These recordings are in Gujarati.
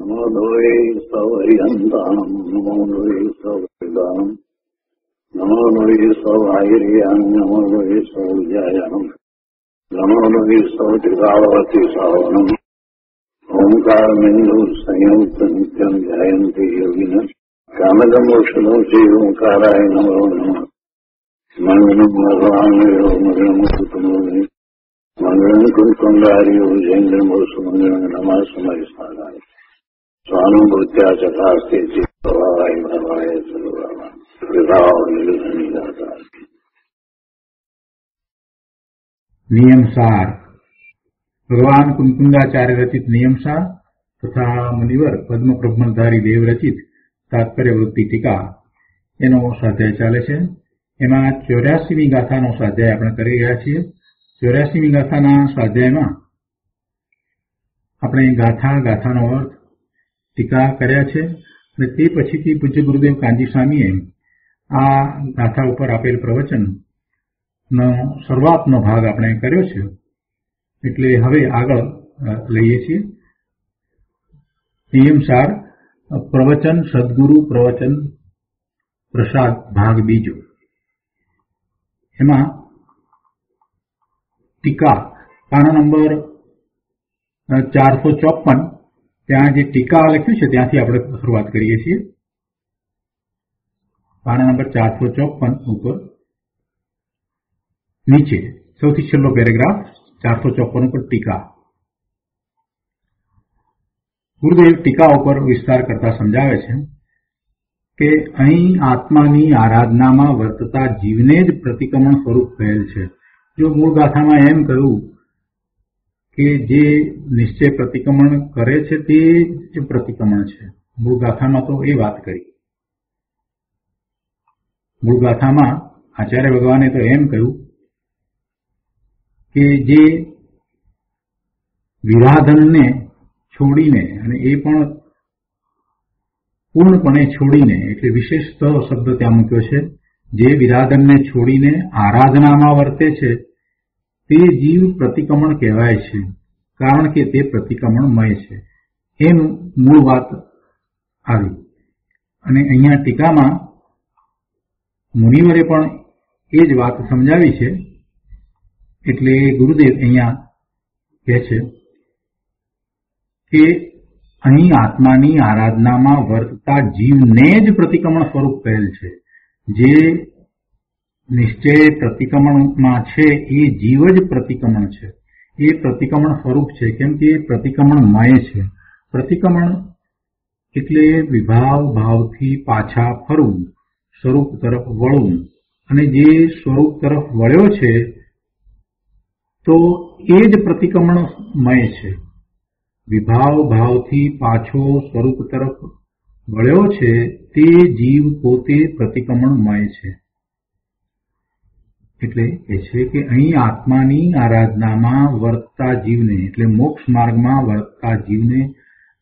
નમો લોહી સૌહરિયંતાણમ નમો લોહી સૌહૃદાનમ નમો લોહી સૌહાયર્યામ નમો લોહી સૌજાયામ નમો લોહી સૌત્રિકાવતી સાવનમ ઓમકાર બિંદુ સંયુક્ત નિત્યમ ધ્યાયંતિ યોગિન કામદમ મોક્ષદમ શ્રી ઓમકારાય નમો નમઃ મંગલમ ભગવાન મંગલમ કુટુંબે મંગલમ કુંકુંડાર્યો જૈન્દ્રમોષ મંગલમ નમઃ સમયસ્થાનાય સ્વાનુભૂત્યા ચકાસ્તે ચિત્તવાય ભવાય સર્વવા વિભાવ નિર્ધનિદાતા. નિયમસાર ભગવાન કુંકુંદાચાર્ય રચિત નિયમસાર તથા મુનિવર પદ્મપ્રભ્મધારી દેવ રચિત તાત્પર્ય વૃત્તિ ટીકા એનો સ્વાધ્યાય ચાલે છે. એમાં 84મી ગાથાનો સ્વાધ્યાય આપણે કરી રહ્યા છીએ. 84મી ગાથાના સ્વાધ્યાયમાં આપણે ગાથાનો અર્થ ટીકા કર્યા છે અને તે પછીથી પૂજ્ય ગુરુદેવ કાનજી સ્વામીએ આ ગાથા ઉપર આપેલ પ્રવચનનો શરૂઆતનો ભાગ આપણે કર્યો છે. એટલે હવે આગળ લઈએ છીએ. નિયમસાર પ્રવચન સદગુરુ પ્રવચન પ્રસાદ ભાગ બીજો. એમાં ટીકા પાના નંબર 454 ત્યાં જે ટીકા લખ્યું છે ત્યાંથી આપણે શરૂઆત કરીએ છીએ. પાના નંબર 454 ઉપર નીચે સૌથી છેલ્લો પેરેગ્રાફ 454 ઉપર ટીકા. ગુરુદેવ ટીકા ઉપર વિસ્તાર કરતા સમજાવે છે કે અહીં આત્માની આરાધનામાં વર્તતા જીવને જ પ્રતિક્રમણ સ્વરૂપ કહેલ છે. જો મૂળ ગાથામાં એમ કહ્યું કે જે નિશ્ચય પ્રતિક્રમણ કરે છે તે જ પ્રતિક્રમણ છે. મૂળ ગાથામાં તો એ વાત કરી. મૂળ ગાથામાં આચાર્ય ભગવાને તો એમ કહ્યું કે જે વિરાધનને છોડીને અને એ પણ પૂર્ણપણે છોડીને એટલે વિશેષત શબ્દ ત્યાં મૂક્યો છે, જે વિરાધનને છોડીને આરાધનામાં વર્તે છે તે જીવ પ્રતિક્રમણ કહેવાય છે, કારણ કે તે પ્રતિક્રમણમય છે. એનું મૂળ વાત આવી. અને અહીંયા ટીકામાં મુનિવરે પણ એ જ વાત સમજાવી છે. એટલે ગુરુદેવ અહીંયા કહે છે કે અહીં આત્માની આરાધનામાં વર્તતા જીવને જ પ્રતિક્રમણ સ્વરૂપ કહેલ છે. જે નિશ્ચય પ્રતિક્રમણમાં છે એ જીવ જ પ્રતિક્રમણ છે. એ પ્રતિક્રમણ સ્વરૂપ છે, કેમ કે એ પ્રતિક્રમણમય છે. પ્રતિક્રમણ એટલે વિભાવ ભાવથી પાછા ફરવું, સ્વરૂપ તરફ વળવું. અને જે સ્વરૂપ તરફ વળ્યો છે તો એ જ પ્રતિક્રમણમય છે. વિભાવ ભાવથી પાછો સ્વરૂપ તરફ વળ્યો છે તે જીવ પોતે પ્રતિક્રમણમય છે. એટલે એ છે કે અહીં આત્માની આરાધનામાં વર્તતા જીવને એટલે મોક્ષ માર્ગમાં વર્તતા જીવને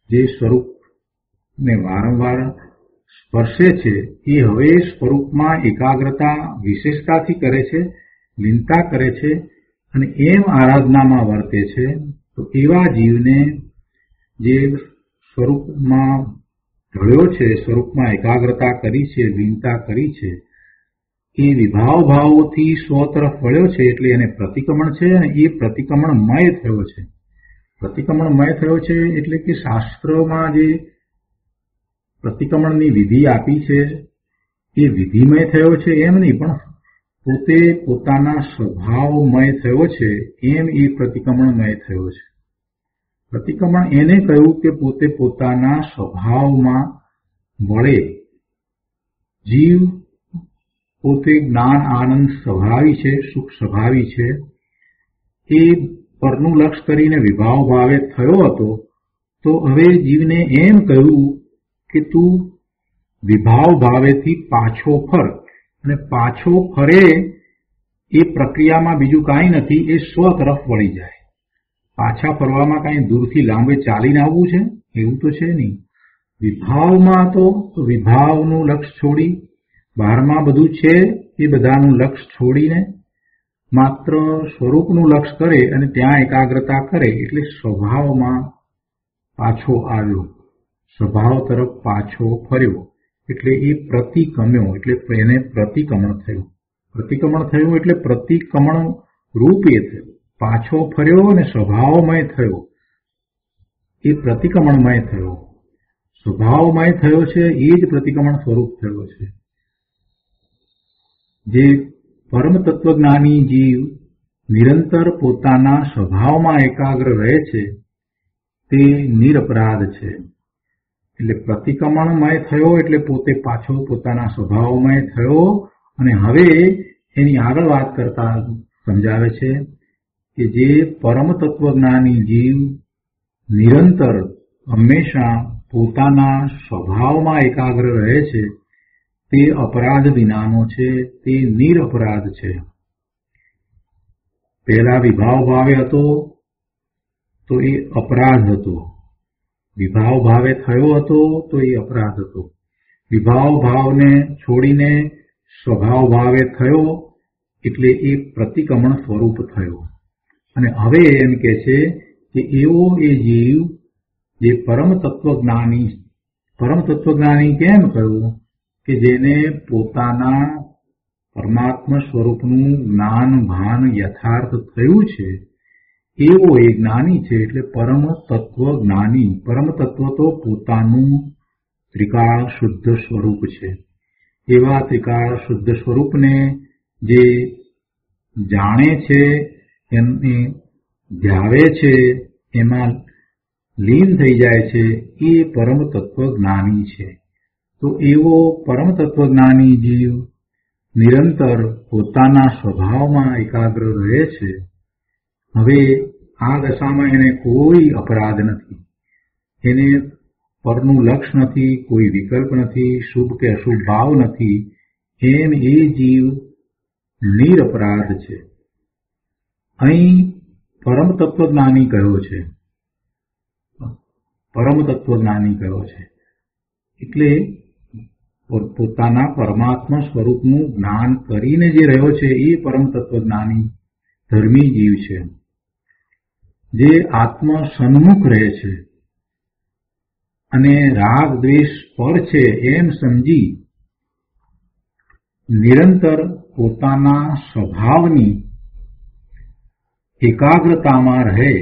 જે સ્વરૂપને વારંવાર સ્પર્શે છે એ હવે સ્વરૂપમાં એકાગ્રતા વિશેષતાથી કરે છે, લીનતા કરે છે અને એમ આરાધનામાં વર્તે છે. તો એવા જીવને જે સ્વરૂપમાં ઢળ્યો છે, સ્વરૂપમાં એકાગ્રતા કરી છે, લીનતા કરી છે, એ વિભાવ ભાવોથી સ્વ તરફ વળ્યો છે એટલે એને પ્રતિક્રમણ છે અને એ પ્રતિક્રમણમય થયો છે. પ્રતિક્રમણમય થયો છે એટલે કે શાસ્ત્રોમાં જે પ્રતિક્રમણની વિધિ આપી છે એ વિધિમય થયો છે એમ નહીં, પણ પોતે પોતાના સ્વભાવમય થયો છે એમ એ પ્રતિક્રમણમય થયો છે. પ્રતિક્રમણ એને કહ્યું કે પોતે પોતાના સ્વભાવમાં વળે. જીવ પોતે જ્ઞાન આનંદ સ્વભાવી છે, સુખ સ્વભાવી છે. એ પરનું લક્ષ કરીને વિભાવ ભાવે થયો હતો, તો હવે જીવને એમ કહ્યું કે તું વિભાવ ભાવેથી પાછો ફર. અને પાછો ફરે એ પ્રક્રિયામાં બીજું કાંઈ નથી, એ સ્વ તરફ વળી જાય. પાછા ફરવામાં કાંઈ દૂરથી લાંબે ચાલીને આવવું છે એવું તો છે નહીં. વિભાવમાં તો વિભાવનું લક્ષ છોડી, બહારમાં બધું છે એ બધાનું લક્ષ છોડીને માત્ર સ્વરૂપનું લક્ષ કરે અને ત્યાં એકાગ્રતા કરે એટલે સ્વભાવમાં પાછો આવ્યો. સ્વભાવ તરફ પાછો ફર્યો એટલે એ પ્રતિક્રમ્યો, એટલે એને પ્રતિક્રમણ થયું. પ્રતિક્રમણ થયું એટલે પ્રતિક્રમણ રૂપ એ થયું. પાછો ફર્યો અને સ્વભાવમય થયો, એ પ્રતિક્રમણમય થયો. સ્વભાવમય થયો છે એ જ પ્રતિક્રમણ સ્વરૂપ થયો છે. જે પરમ તત્વજ્ઞાની જીવ નિરંતર પોતાના સ્વભાવમાં એકાગ્ર રહે છે તે નિરપરાધ છે. એટલે પ્રતિક્રમણમય થયો એટલે પોતે પાછો પોતાના સ્વભાવમય થયો. અને હવે એની આગળ વાત કરતા સમજાવે છે કે જે પરમ તત્વજ્ઞાની જીવ નિરંતર હંમેશા પોતાના સ્વભાવમાં એકાગ્ર રહે છે તે અપરાધ વિનાનો છે, તે નિરપરાધ છે. પહેલા વિભાવ ભાવે હતો તો એ અપરાધ હતો, વિભાવ ભાવે થયો હતો તો એ અપરાધ હતો. વિભાવ ભાવને છોડીને સ્વભાવ ભાવે થયો એટલે એ પ્રતિક્રમણ સ્વરૂપ થયો. અને હવે એમ કે છે કે એવો એ જીવ જે પરમ તત્વજ્ઞાની કેમ કહ્યું કે જેને પોતાના પરમાત્મા સ્વરૂપનું જ્ઞાન ભાન યથાર્થ થયું છે એવો એ જ્ઞાની છે. એટલે પરમ તત્વ જ્ઞાની. પરમ તત્વ તો પોતાનું ત્રિકાળ શુદ્ધ સ્વરૂપ છે. એવા ત્રિકાળ શુદ્ધ સ્વરૂપને જે જાણે છે, એમને ધ્યાવે છે, એમાં લીન થઈ જાય છે, એ પરમ તત્વ જ્ઞાની છે. તો એવો પરમ તત્વ જ્ઞાની જીવ નિરંતર પોતાના સ્વભાવમાં એકાગ્ર રહે છે. હવે આ દશામાં એને કોઈ અપરાધ નથી, એને પરનું લક્ષ નથી, કોઈ વિકલ્પ નથી, શુભ કે અશુભ ભાવ નથી. એમ એ જીવ નિરપરાધ છે. અહીં પરમ તત્વજ્ઞાની કહ્યો છે, પરમ તત્વજ્ઞાની કહ્યો છે એટલે પોતાના પરમાત્મા સ્વરૂપનું જ્ઞાન કરીને જે રહ્યો છે એ પરમ તત્વજ્ઞાની ધર્મી જીવ છે. જે આત્મ સન્મુખ રહે છે અને રાગ દ્વેષ પર છે એમ સમજી નિરંતર પોતાના સ્વભાવની એકાગ્રતામાં રહે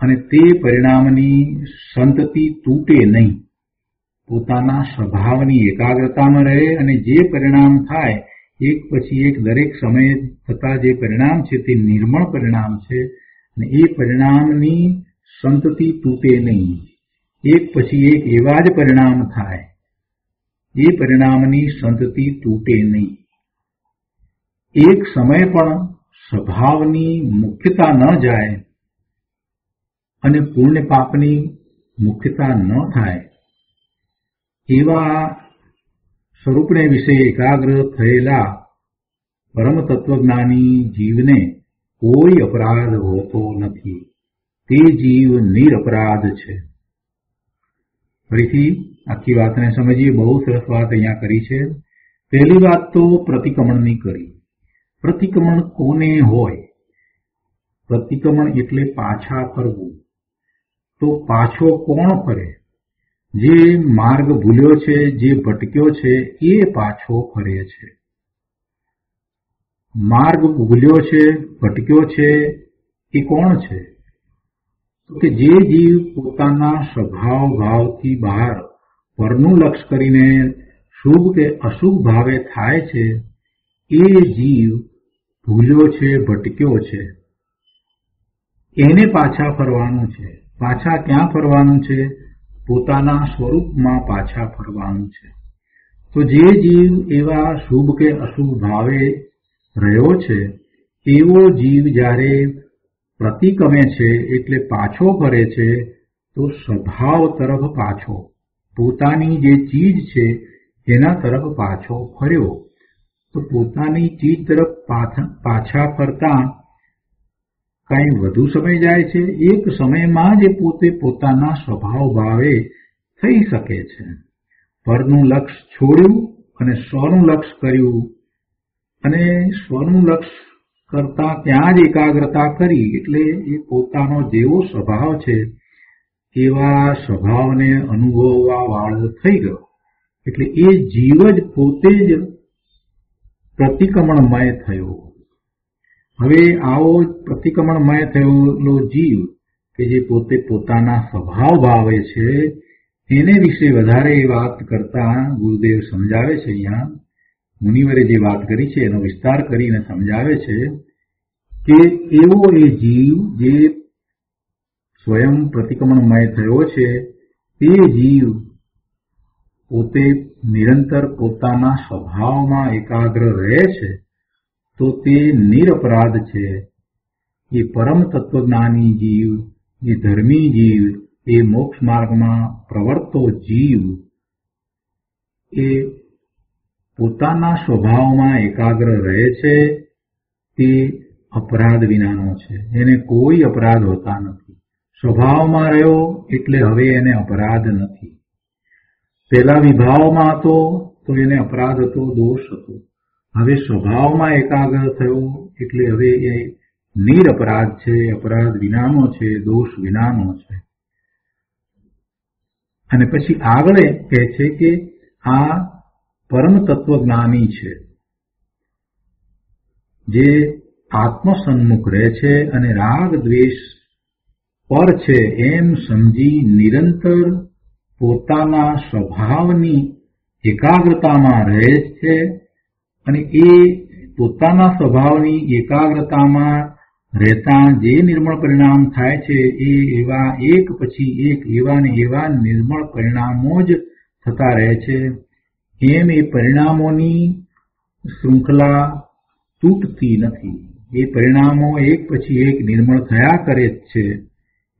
અને તે પરિણામની સંતતિ તૂટે નહીં. પોતાના સ્વભાવની એકાગ્રતામાં રહે અને જે પરિણામ થાય એક પછી એક દરેક સમયે થતા જે પરિણામ છે તે નિર્મળ પરિણામ છે અને એ પરિણામની સંતતિ તૂટે નહીં. એક પછી એક એવા જ પરિણામ થાય, એ પરિણામની સંતતિ તૂટે નહીં. એક સમય પણ સ્વભાવની મુખ્યતા ન જાય અને પુણ્ય પાપની મુખ્યતા ન થાય એવા સ્વરૂપને વિશે એકાગ્ર થયેલા પરમ તત્વજ્ઞાની જીવને કોઈ અપરાધ હોતો નથી. તે જીવ નિરપરાધ છે. ફરીથી આખી વાતને સમજીએ. બહુ સરસ વાત અહીંયા કરી છે. પહેલી વાત તો પ્રતિક્રમણની કરી. પ્રતિક્રમણ કોને હોય? પ્રતિક્રમણ એટલે પાછા ફરવું. તો પાછો કોણ ફરે? જે માર્ગ ભૂલ્યો છે, જે ભટક્યો છે એ પાછો ફરે છે. માર્ગ ભૂલ્યો છે, ભટક્યો છે એ કોણ છે? તો કે જે જીવ પોતાના સ્વભાવ ભાવથી બહાર પરનું લક્ષ કરીને શુભ કે અશુભ ભાવે થાય છે એ જીવ ભૂલ્યો છે, ભટક્યો છે. એને પાછા ફરવાનું છે. પાછા ક્યાં ફરવાનું છે? પોતાના સ્વરૂપમાં પાછા ફરવાનું છે. તો જે જીવ એવા શુભ કે અશુભ ભાવે રહ્યો છે એવો જીવ જ્યારે પ્રતિક્રમે છે એટલે પાછો ફરે છે તો સ્વભાવ તરફ પાછો, પોતાની જે ચીજ છે એના તરફ પાછો ફર્યો. તો પોતાની ચીજ તરફ પાછા ફરતા કઈ વધુ સમય જાય છે? એક સમયમાં જ પોતે પોતાના સ્વભાવ ભાવે થઈ શકે છે. પરનું લક્ષ છોડ્યું અને સ્વનું લક્ષ કર્યું અને સ્વનું લક્ષ કરતા ત્યાં જ એકાગ્રતા કરી એટલે એ પોતાનો જેવો સ્વભાવ છે એવા સ્વભાવને અનુભવવા વાળો થઈ ગયો. એટલે એ જીવ જ પોતે જ પ્રતિક્રમણમય થયો. હવે આવો પ્રતિક્રમણમય થયેલો જીવ કે જે પોતે પોતાના સ્વભાવ ભાવે છે, એને વિશે વધારે વાત કરતા ગુરુદેવ સમજાવે છે. અહીંયા મુનિવરે જે વાત કરી છે એનો વિસ્તાર કરીને સમજાવે છે કે એવો એ જીવ જે સ્વયં પ્રતિક્રમણમય થયો છે, તે જીવ પોતે નિરંતર પોતાના સ્વભાવમાં એકાગ્ર રહે છે, તો તે નિરપરાધ છે. એ પરમ તત્વજ્ઞાની જીવ, એ ધર્મી જીવ, એ મોક્ષ માર્ગમાં પ્રવર્તો જીવ એ પોતાના સ્વભાવમાં એકાગ્ર રહે છે, તે અપરાધ વિનાનો છે. એને કોઈ અપરાધ હોતા નથી. સ્વભાવમાં રહ્યો એટલે હવે એને અપરાધ નથી. પહેલા વિભાવમાં હતો તો એને અપરાધ હતો, દોષ હતો. હવે સ્વભાવમાં એકાગ્ર થયો એટલે હવે એ નિરપરાધ છે, અપરાધ વિનાનો છે, દોષ વિનાનો છે. અને પછી આગળ કહે છે કે આ પરમ તત્વજ્ઞાની છે, જે આત્મસન્મુખ રહે છે અને રાગ દ્વેષ પર છે એમ સમજી નિરંતર પોતાના સ્વભાવની એકાગ્રતામાં રહે છે. અને એ પોતાના સ્વભાવની એકાગ્રતામાં રહેતા જે નિર્મળ પરિણામ થાય છે, એ એવા એક પછી એક એવા ને એવા નિર્મળ પરિણામો જ થતા રહે છે. એમ એ પરિણામોની શૃંખલા તૂટતી નથી. એ પરિણામો એક પછી એક નિર્મળ થયા કરે જ છે.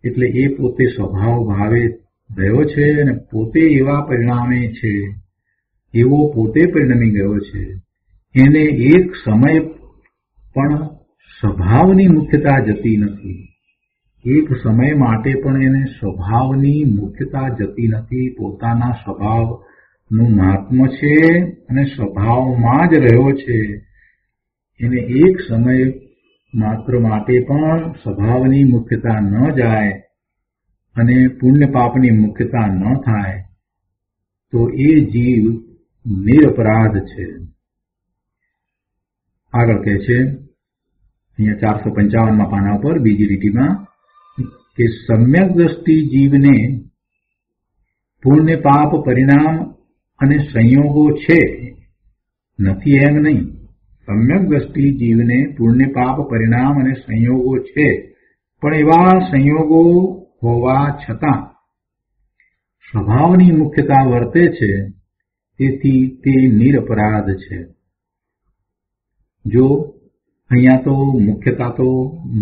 એટલે એ પોતે સ્વભાવ ભાવે ગયો છે અને પોતે એવા પરિણામે છે, એવો પોતે પરિણમી ગયો છે. એને એક સમય પણ સ્વભાવની મુખ્યતા જતી નથી. એક સમય માટે પણ એને સ્વભાવની મુખ્યતા જતી નથી. પોતાના સ્વભાવનું મહાત્મ્ય છે અને સ્વભાવમાં જ રહ્યો છે. એને એક સમય માત્ર માટે પણ સ્વભાવની મુખ્યતા ન જાય અને પુણ્ય પાપની મુખ્યતા ન થાય, તો એ જીવ નિરપરાધ છે. આગળ કહે છે અહીંયા 455માં પાના પર બીજી લીટીમાં કે સમ્યક દ્રષ્ટિ જીવને પુણ્ય પાપ પરિણામ અને સંયોગો છે, નથી એમ નહીં. સમ્યક દ્રષ્ટિ જીવને પુણ્ય પાપ પરિણામ અને સંયોગો છે, પણ એવા સંયોગો હોવા છતાં સ્વભાવની મુખ્યતા વર્તે છે, તેથી તે નિરપરાધ છે. જો અહીંયા તો મુખ્યતા તો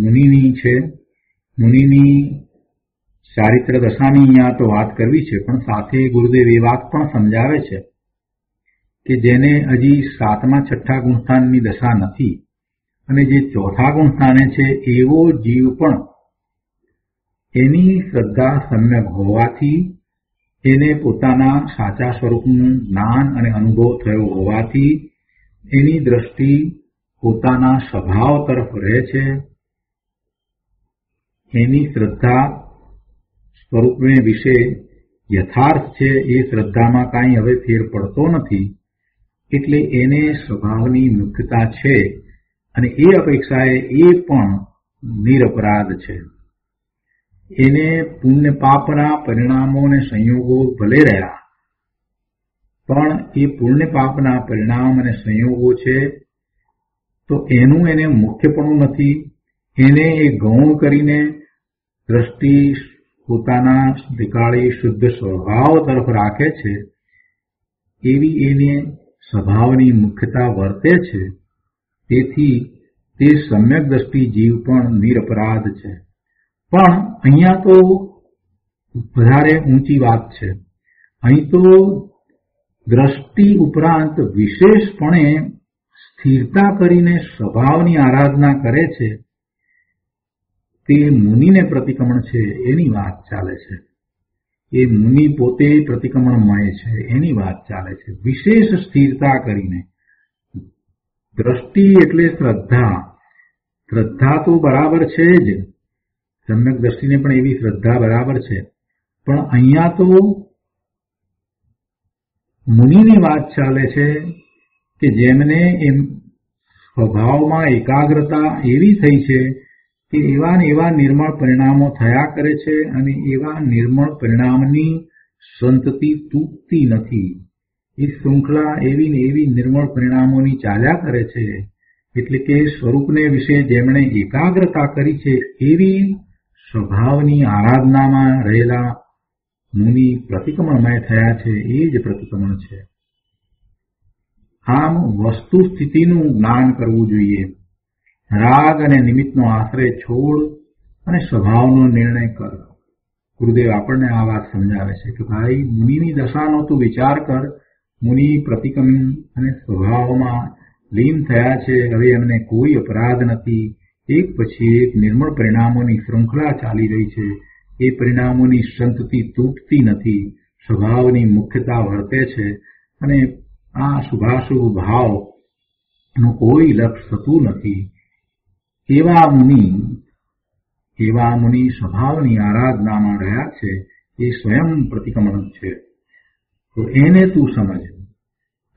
મુનિની છે, મુનિની ચારિત્ર દશાની અહીંયા તો વાત કરવી છે, પણ સાથે ગુરુદેવ એ વાત પણ સમજાવે છે કે જેને હજી 7મા 6ઠા ગુણસ્થાનની દશા નથી અને જે 4થા ગુણસ્થાને છે, એવો જીવ પણ એની શ્રદ્ધા સમ્યક હોવાથી, એને પોતાના સાચા સ્વરૂપનું જ્ઞાન અને અનુભવ થયો હોવાથી એની દ્રષ્ટિ પોતાના સ્વભાવ તરફ રહે છે. એની શ્રદ્ધા સ્વરૂપને વિશે યથાર્થ છે, એ શ્રદ્ધામાં કાંઈ હવે ફેર પડતો નથી. એટલે એને સ્વભાવની મુખ્યતા છે અને એ અપેક્ષાએ એ પણ નિરપરાધ છે. એને પુણ્ય પાપના પરિણામો અને સંયોગો ભલે રહ્યા, પણ એ પુણ્ય પાપના પરિણામ અને સંયોગો છે, તો એનું એને મુખ્યપણું નથી. એને એ ગૌણ કરીને દ્રષ્ટિ પોતાના નિકાળી શુદ્ધ સ્વભાવ તરફ રાખે છે, એવી એને સ્વભાવની મુખ્યતા વર્તે છે. તેથી તે સમ્યક દ્રષ્ટિ જીવ પણ નિરપરાધ છે. પણ અહીંયા તો વધારે ઊંચી વાત છે. અહીં તો દ્રષ્ટિ ઉપરાંત વિશેષપણે સ્થિરતા કરીને સ્વભાવની આરાધના કરે છે, તે મુનિને પ્રતિક્રમણ છે એની વાત ચાલે છે. એ મુનિ પોતે પ્રતિક્રમણમય છે એની વાત ચાલે છે. વિશેષ સ્થિરતા કરીને દ્રષ્ટિ એટલે શ્રદ્ધા. શ્રદ્ધા તો બરાબર છે જ, સમ્યક દ્રષ્ટિને પણ એવી શ્રદ્ધા બરાબર છે, પણ અહીંયા તો મુનિની વાત ચાલે છે કે જેમને એમ સ્વભાવમાં એકાગ્રતા એવી થઈ છે કે એવા ને એવા નિર્મળ પરિણામો થયા કરે છે અને એવા નિર્મળ પરિણામની સંતતિ તૂટતી નથી. એ શૃંખલા એવી ને એવી નિર્મળ પરિણામોની ચાલ્યા કરે છે. એટલે કે સ્વરૂપને વિશે જેમણે એકાગ્રતા કરી છે એવી સ્વભાવની આરાધનામાં રહેલા મુનિ પ્રતિક્રમણમય થયા છે. એ જ પ્રતિક્રમણ છે. આમ વસ્તુ સ્થિતિનું જ્ઞાન કરવું જોઈએ. રાગ અને નિમિત્તનો આશ્રય છોડ અને સ્વભાવનો નિર્ણય કર. ગુરુદેવ આપણને આ વાત સમજાવે છે કે ભાઈ મુનિની દશાનો તું વિચાર કર. મુનિ પ્રતિક્રમણ અને સ્વભાવમાં લીન થયા છે. હવે એમને કોઈ અપરાધ નથી. એક પછી એક નિર્મળ પરિણામોની શૃંખલા ચાલી રહી છે. એ પરિણામોની સંતતિ તૂટતી નથી. સ્વભાવની મુખ્યતા વર્તે છે અને આ શુભાશુભ ભાવનું કોઈ લક્ષ થતું નથી. એવા મુનિ સ્વભાવની આરાધનામાં રહ્યા છે. એ સ્વયં પ્રતિક્રમણ છે. તો એને તું સમજ.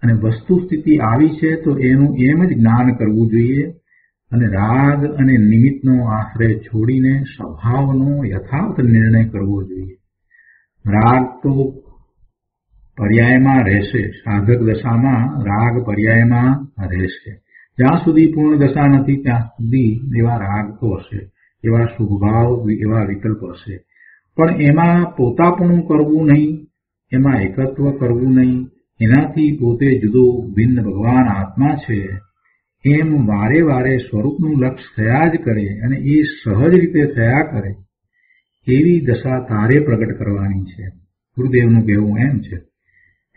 અને વસ્તુ સ્થિતિ આવી છે તો એનું એમ જ જ્ઞાન કરવું જોઈએ અને રાગ અને નિમિત્તનો આશ્રય છોડીને સ્વભાવનો યથાર્થ નિર્ણય કરવો જોઈએ. રાગ તો પર્યાયમાં રહેશે. સાધક દશામાં રાગ પર્યાયમાં રહેશે. જ્યાં સુધી પૂર્ણ દશા નથી ત્યાં સુધી એવા રાગ તો હશે, એવા શુભભાવ, એવા વિકલ્પ હશે. પણ એમાં પોતાપણું કરવું નહીં, એમાં એકત્વ કરવું નહીં. એનાથી પોતે જુદો ભિન્ન ભગવાન આત્મા છે એમ વારે વારે સ્વરૂપનું લક્ષ થયા જ કરે અને એ સહજ રીતે થયા કરે એવી દશા તારે પ્રગટ કરવાની છે. ગુરુદેવનું કહેવું એમ છે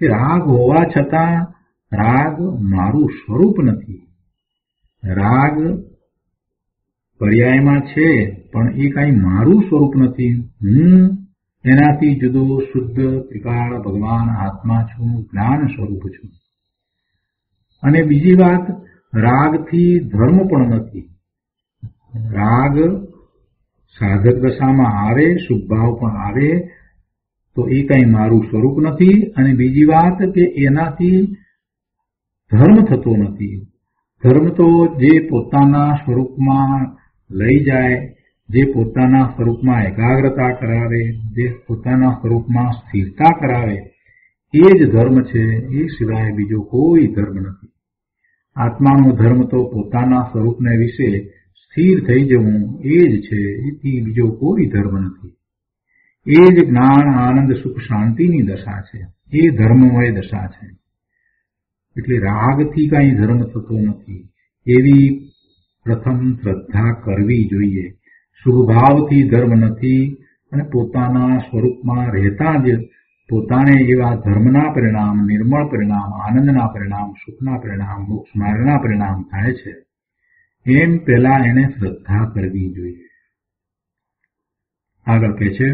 કે રાગ હોવા છતાં રાગ મારું સ્વરૂપ નથી. રાગ પર્યાયમાં છે પણ એ કાંઈ મારું સ્વરૂપ નથી. હું એનાથી જુદો શુદ્ધ ત્રિકાળ ભગવાન આત્મા છું, જ્ઞાન સ્વરૂપ છું. અને બીજી વાત, રાગથી ધર્મ પણ નથી. રાગ સાધક દશામાં આવે, શુભભાવ પણ આવે તો એ કાંઈ મારું સ્વરૂપ નથી. અને બીજી વાત કે એનાથી ધર્મ થતો નથી. ધર્મ તો જે પોતાના સ્વરૂપમાં લઈ જાય, જે પોતાના સ્વરૂપમાં એકાગ્રતા કરાવે, જે પોતાના સ્વરૂપમાં સ્થિરતા કરાવે એ જ ધર્મ છે. એ સિવાય બીજો કોઈ ધર્મ નથી. આત્માનો ધર્મ તો પોતાના સ્વરૂપને વિશે સ્થિર થઈ જવું એ જ છે. એથી બીજો કોઈ ધર્મ નથી. એ જ જ્ઞાન, આનંદ, સુખ, શાંતિની દશા છે. એ ધર્મમય દશા છે. એટલે રાગથી કાંઈ ધર્મ થતો નથી એવી પ્રથમ શ્રદ્ધા કરવી જોઈએ. શુભભાવથી ધર્મ નથી અને પોતાના સ્વરૂપમાં રહેતા જ પોતાને એવા ધર્મના પરિણામ, નિર્મળ પરિણામ, આનંદના પરિણામ, સુખના પરિણામ, મોક્ષ માર્ગના પરિણામ થાય છે. એમ પહેલા એને શ્રદ્ધા કરવી જોઈએ. આગળ કહે છે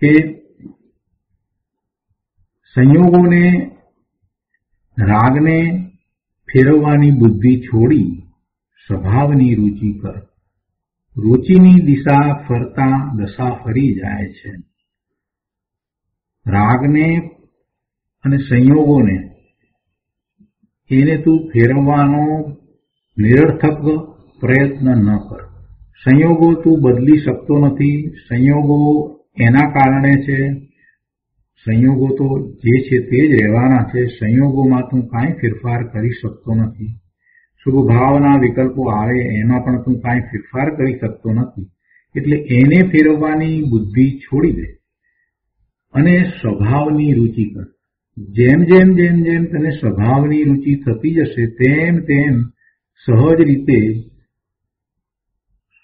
કે સંયોગોને, રાગને ફેરવવાની બુદ્ધિ છોડી સ્વભાવની રુચિ કર. રુચિની દિશા ફરતા દશા ફરી જાય છે. રાગને અને સંયોગોને એને તું ફેરવવાનો નિરર્થક પ્રયત્ન ન કર. સંયોગો તું બદલી શકતો નથી. સંયોગો એના કારણે છે. સંયોગો તો જે છે તે જ રહેવાના છે. સંયોગોમાં તું કાંઈ ફેરફાર કરી શકતો નથી. શુભ ભાવના વિકલ્પો આવે એમાં પણ તું કાંઈ ફેરફાર કરી શકતો નથી. એટલે એને ફેરવવાની બુદ્ધિ છોડી દે અને સ્વભાવની રુચિ કર. જેમ જેમ જેમ જેમ તને સ્વભાવની રુચિ થતી જશે તેમ તેમ સહજ રીતે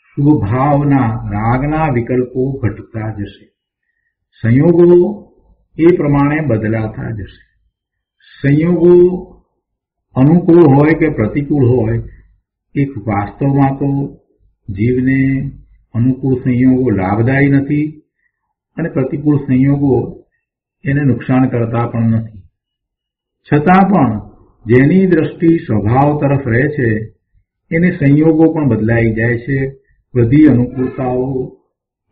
શુભ ભાવના, રાગના વિકલ્પો ઘટતા જશે. સંયોગો એ પ્રમાણે બદલાતા જશે. સંયોગો અનુકૂળ હોય કે પ્રતિકૂળ હોય, એક વાસ્તવમાં તો જીવને અનુકૂળ સંયોગો લાભદાયી નથી અને પ્રતિકૂળ સંયોગો એને નુકસાન કરતા પણ નથી. છતાં પણ જેની દ્રષ્ટિ સ્વભાવ તરફ રહે છે એને સંયોગો પણ બદલાઈ જાય છે. બધી અનુકૂળતાઓ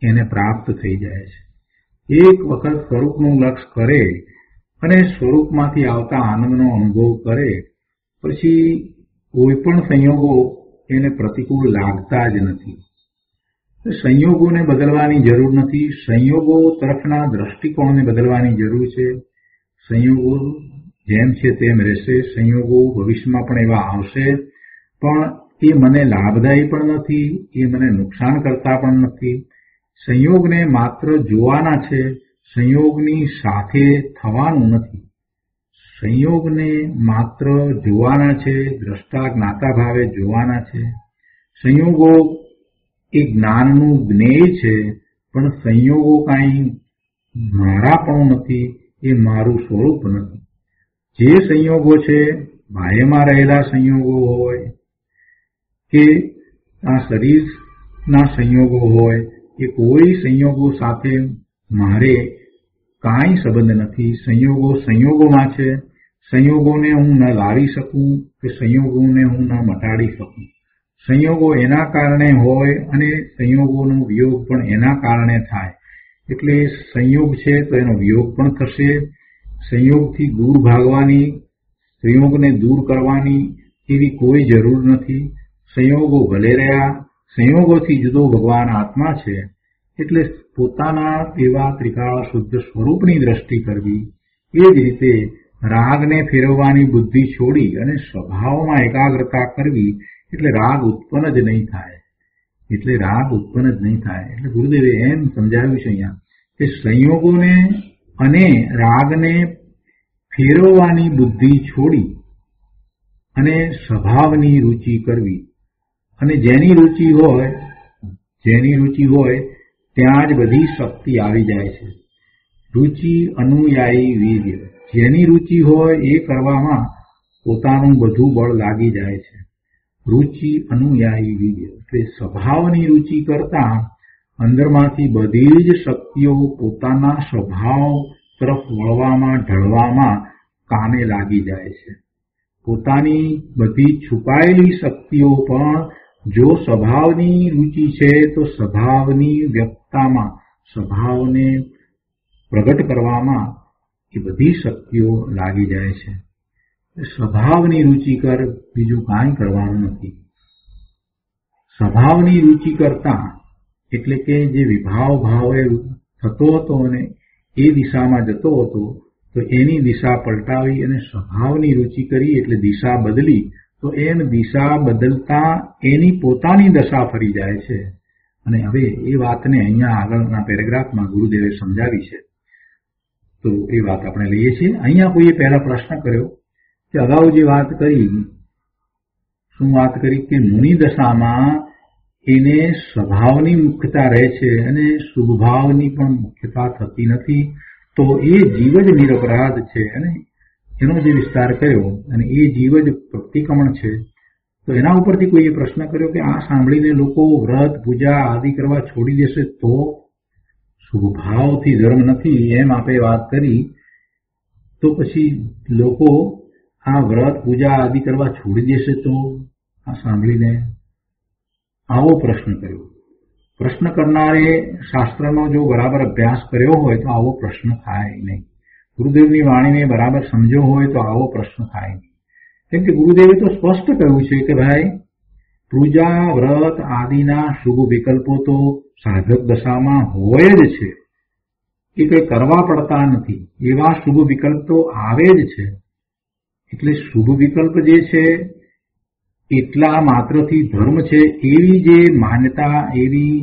એને પ્રાપ્ત થઈ જાય છે. એક વખત સ્વરૂપનું લક્ષ કરે અને સ્વરૂપમાંથી આવતા આનંદનો અનુભવ કરે પછી કોઈ પણ સંયોગો એને પ્રતિકૂળ લાગતા જ નથી. સંયોગોને બદલવાની જરૂર નથી. સંયોગો તરફના દ્રષ્ટિકોણને બદલવાની જરૂર છે. સંયોગો જેમ છે તેમ રહેશે. સંયોગો ભવિષ્યમાં પણ એવા આવશે, પણ એ મને લાભદાયી પણ નથી, એ મને નુકસાન કરતા પણ નથી. સંયોગને માત્ર જોવાના છે, સંયોગની સાથે થવાનું નથી. સંયોગને માત્ર જોવાના છે, દ્રષ્ટા જ્ઞાતા ભાવે જોવાના છે. સંયોગો એ જ્ઞાનનું જ્ઞેય છે, પણ સંયોગો કાંઈ મારાપણું નથી, એ મારું સ્વરૂપ નથી. જે સંયોગો છે બાહ્યમાં રહેલા સંયોગો હોય કે આ શરીરના સંયોગો હોય, એ કોઈ સંયોગો સાથે મારે કાંઈ સંબંધ નથી. સંયોગો સંયોગોમાં છે. સંયોગોને હું ન લાવી શકું કે સંયોગોને હું ન મટાડી શકું. સંયોગો એના કારણે હોય અને સંયોગોનો વિયોગ પણ એના કારણે થાય. એટલે સંયોગ છે તો એનો વિયોગ પણ થશે. સંયોગથી દૂર ભાગવાની, સંયોગને દૂર કરવાની એવી કોઈ જરૂર નથી. સંયોગો ભલે રહ્યા, સંયોગોથી જુદો ભગવાન આત્મા છે. એટલે પોતાના એવા ત્રિકાળ શુદ્ધ સ્વરૂપની દ્રષ્ટિ કરવી. એ જ રીતે રાગને ફેરવવાની બુદ્ધિ છોડી અને સ્વભાવમાં એકાગ્રતા કરવી. એટલે રાગ ઉત્પન્ન જ નહીં થાય. એટલે ગુરુદેવે એમ સમજાવ્યું છે અહીંયા કે સંયોગોને અને રાગને ફેરવવાની બુદ્ધિ છોડી અને સ્વભાવની રુચિ કરવી. અને જેની રુચિ હોય ત્યાં જ બધી શક્તિ આવી જાય છે. રુચિ અનુયાયી વીર્ય. જેની રુચિ હોય એ કરવામાં પોતાનું બધું બળ લાગી જાય છે. રુચિ અનુયાયી વીર્ય એટલે સ્વભાવની રુચિ કરતા અંદરમાંથી બધી જ શક્તિઓ પોતાના સ્વભાવ તરફ વળવામાં, ઢળવામાં કામે લાગી જાય છે. પોતાની બધી છુપાયેલી શક્તિઓ પણ જો સ્વભાવની રુચિ છે તો સ્વભાવની વ્યક્તતામાં, સ્વભાવને પ્રગટ કરવામાં એ બધી શક્તિઓ લાગી જાય છે. સ્વભાવની રુચિ કર, બીજું કાંઈ કરવાનું નથી. સ્વભાવની રુચિ કરતા એટલે કે જે વિભાવ ભાવે થતો હતો અને એ દિશામાં જતો હતો તો એની દિશા પલટાવી અને સ્વભાવની રુચિ કરી એટલે દિશા બદલી. તો એમ દિશા બદલતા એની પોતાની દશા ફરી જાય છે. અને હવે એ વાતને અહીંયા આગળના પેરેગ્રાફમાં ગુરુદેવે સમજાવી છે. તો એ વાત આપણે લઈએ છીએ. અહીંયા કોઈએ પહેલા પ્રશ્ન કર્યો કે અગાઉ જે વાત કરી, શું વાત કરી કે મુનિ દશામાં એને સ્વભાવની મુખ્યતા રહે છે અને શુભભાવની પણ મુખ્યતા થતી નથી. તો એ જીવ જ નિરપરાધ છે અને એનો જે વિસ્તાર કર્યો અને એ જીવ જ પ્રતિક્રમણ છે. તો એના ઉપરથી કોઈએ પ્રશ્ન કર્યો કે આ સાંભળીને લોકો વ્રત પૂજા આદિ કરવા છોડી દેશે તો? શુભભાવથી ધર્મ નથી એમ આપે વાત કરી, તો પછી લોકો આ વ્રત પૂજા આદિ કરવા છોડી દેશે તો? આ સાંભળીને આવો પ્રશ્ન કર્યો. પ્રશ્ન કરનારે શાસ્ત્રનો જો બરાબર અભ્યાસ કર્યો હોય તો આવો પ્રશ્ન થાય નહીં. ગુરુદેવની વાણીને બરાબર સમજ્યો હોય તો આવો પ્રશ્ન થાય નહીં. કેમ કે ગુરુદેવે તો સ્પષ્ટ કહ્યું છે કે ભાઈ પૂજા વ્રત આદિના શુભ વિકલ્પો તો સાધક દશામાં હોય જ છે. એ કંઈ કરવા પડતા નથી. એવા શુભ વિકલ્પ તો આવે જ છે. એટલે શુભ વિકલ્પ જે છે એટલા માત્રથી ધર્મ છે એવી જે માન્યતા, એવી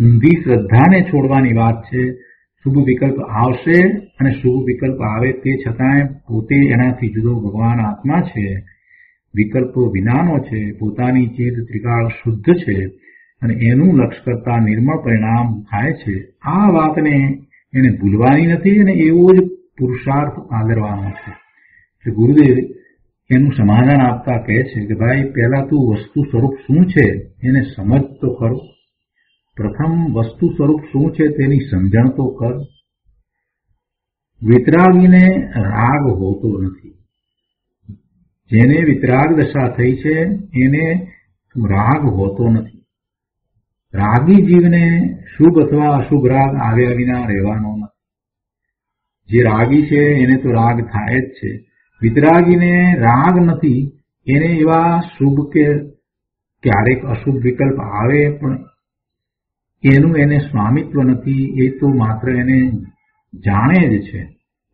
ઊંધી શ્રદ્ધાને છોડવાની વાત છે. શુભ વિકલ્પ આવશે અને શુભ વિકલ્પ આવે તે છતાંય પોતે એનાથી જુદો ભગવાન આત્મા છે, વિકલ્પો વિનાનો છે, પોતાની ચેત ત્રિકાળ શુદ્ધ છે અને એનું લક્ષ કરતા નિર્મળ પરિણામ થાય છે. આ વાતને એને ભૂલવાની નથી અને એવો જ પુરુષાર્થ આદરવાનો છે. ગુરુદેવ એનું સમાધાન આપતા કહે છે કે ભાઈ પહેલા તું વસ્તુ સ્વરૂપ શું છે એને સમજ તો કરો. પ્રથમ વસ્તુ સ્વરૂપ શું છે તેની સમજણ તો કર. વિતરાગીને રાગ હોતો નથી. જેને વિતરાગ દશા થઈ છે એને રાગ હોતો નથી. રાગી જીવને શુભ અથવા અશુભ રાગ આવ્યા વિના રહેવાનો નથી. જે રાગી છે એને તો રાગ થાય જ છે. વિતરાગીને રાગ નથી, એને એવા શુભ કે ક્યારેક અશુભ વિકલ્પ આવે પણ એનું એને સ્વામિત્વ નથી, એ તો માત્ર એને જાણે જ છે.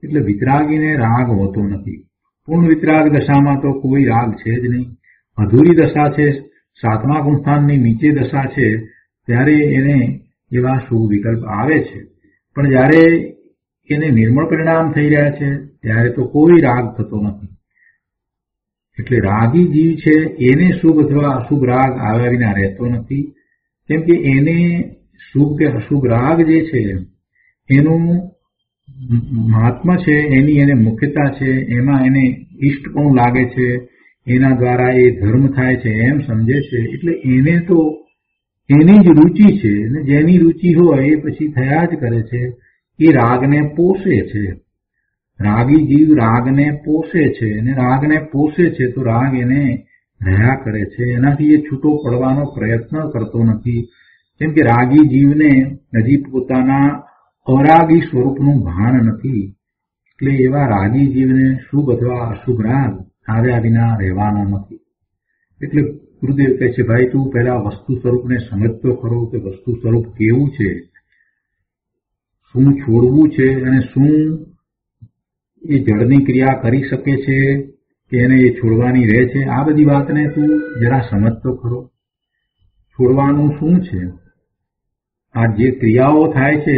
એટલે વિતરાગીને રાગ હોતો નથી. પૂર્ણ વિતરાગ દશામાં તો કોઈ રાગ છે જ નહીં. અધૂરી દશા છે, 7મા ગુણસ્થાનની નીચે દશા છે, ત્યારે એને એવા શુભ વિકલ્પ આવે છે. પણ જ્યારે એને નિર્મળ પરિણામ થઈ રહ્યા છે ત્યારે તો કોઈ રાગ થતો નથી. એટલે રાગી જીવ છે એને શુભ અથવા અશુભ રાગ આવ્યા વિના રહેતો નથી. કેમ કે એને શુભ કે અશુભ રાગ જે છે એનું મહાત્મા છે, એની એને મુખ્યતા છે, એમાં એને ઈષ્ટ પણ લાગે છે, એના દ્વારા એ ધર્મ થાય છે એમ સમજે છે. એટલે એને તો એની જ રુચિ છે, અને જેની રુચિ હોય એ પછી થયા જ કરે છે. એ રાગને પોષે છે. રાગી જીવ રાગને પોષે છે, અને રાગને પોષે છે તો રાગ એને રહ્યા કરે છે. એનાથી એ છૂટો પડવાનો પ્રયત્ન કરતો નથી. કેમ કે રાગી જીવને હજી પોતાના અરાગી સ્વરૂપનું ભાન નથી. એટલે એવા રાગી જીવને શુભ અથવા અશુભ રાગ આવ્યા વિના રહેવાનો નથી. એટલે ગુરુદેવ કહે છે, ભાઈ તું પહેલા વસ્તુ સ્વરૂપને સમજતો ખરો કે વસ્તુ સ્વરૂપ કેવું છે, શું છોડવું છે અને શું એ જળની ક્રિયા કરી શકે છે કે એને એ છોડવાની રહે છે. આ બધી વાતને તું જરા સમજતો ખરો. છોડવાનું શું છે? આ જે ક્રિયાઓ થાય છે,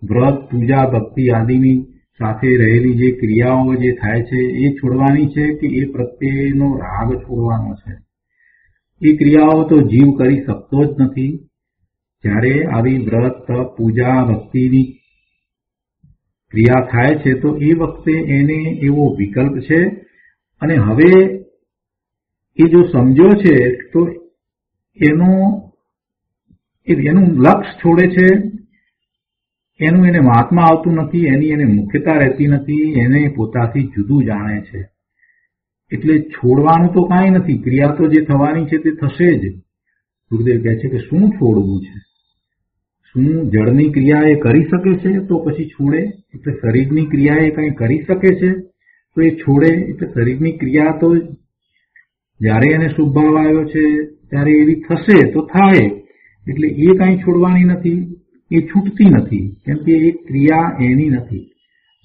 વ્રત પૂજા ભક્તિ આદિની સાથે રહેલી જે ક્રિયાઓ જે થાય છે એ છોડવાની છે કે એ પ્રત્યેનો રાગ છોડવાનો છે? એ ક્રિયાઓ તો જીવ કરી શકતો જ નથી. જ્યારે આવી વ્રત તપ પૂજા ભક્તિની ક્રિયા થાય છે તો એ વખતે એને એવો વિકલ્પ છે, અને હવે એ જો સમજો છે તો એનું લક્ષ છોડે છે, એનું એને મહાત્મા આવતું નથી, એની એને મુખ્યતા રહેતી નથી, એને પોતાથી જુદું જાણે છે. એટલે છોડવાનું તો કાંઈ નથી, ક્રિયા તો જે થવાની છે તે થશે જ. ગુરુદેવ કહે છે કે શું છોડવું છે? શું જળની ક્રિયા એ કરી શકે છે તો પછી છોડે? એટલે શરીરની ક્રિયા એ કંઈ કરી શકે છે તો એ છોડે. એટલે શરીરની ક્રિયા તો જ્યારે એને શુભ ભાવ આવ્યો છે ત્યારે એવી થશે તો થાય. એટલે એ કાંઈ છોડવાની નથી, એ છૂટતી નથી. કેમ કે એ ક્રિયા એની નથી.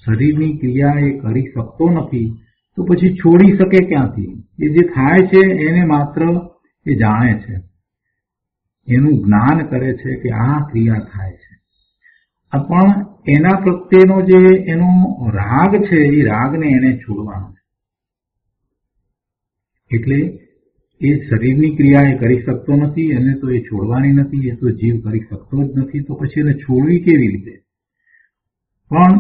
શરીરની ક્રિયા એ કરી શકતો નથી તો પછી છોડી શકે ક્યાંથી? એ જે થાય છે એને માત્ર એ જાણે છે, એનું જ્ઞાન કરે છે કે આ ક્રિયા થાય છે. પણ એના પ્રત્યેનો જે એનો રાગ છે એ રાગને એને છોડવાનો છે. એટલે એ શરીરની ક્રિયા એ કરી શકતો નથી, એને તો એ છોડવાની નથી, એ તો જીવ કરી શકતો જ નથી, તો પછી એને છોડવી કેવી રીતે? પણ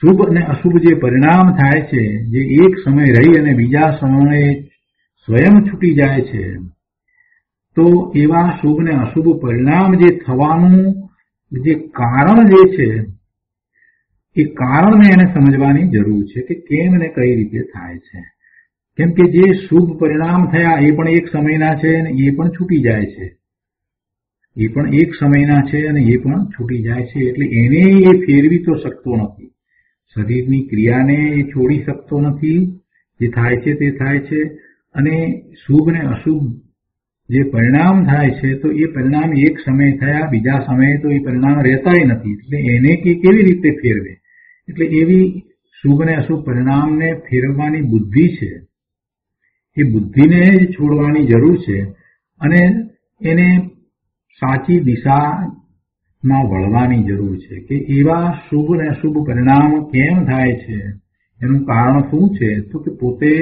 શુભ અને અશુભ જે પરિણામ થાય છે, જે એક સમય રહી અને બીજા સમયે સ્વયં છૂટી જાય છે, તો એવા શુભ ને અશુભ પરિણામ જે થવાનું જે કારણ જે છે એ કારણને એને સમજવાની જરૂર છે કે કેમ ને કઈ રીતે થાય છે. કેમ કે જે શુભ પરિણામ થયા એ પણ એક સમયના છે અને એ પણ છૂટી જાય છે, એ પણ એક સમયના છે અને એ પણ છૂટી જાય છે. એટલે એને એ ફેરવી તો શકતો નથી, શરીરની ક્રિયાને એ છોડી શકતો નથી. જે થાય છે તે થાય છે, અને શુભ ને અશુભ જે પરિણામ થાય છે તો એ પરિણામ એક સમય થયા, બીજા સમયે તો એ પરિણામ રહેતાય નથી. એટલે એને કેવી રીતે ફેરવે? એટલે એવી શુભ ને અશુભ પરિણામને ફેરવવાની બુદ્ધિ છે, એ બુદ્ધિને જ છોડવાની જરૂર છે, અને એને સાચી દિશામાં વળવાની જરૂર છે. કે એવા શુભ ને અશુભ પરિણામ કેમ થાય છે, એનું કારણ શું છે? તો કે પોતે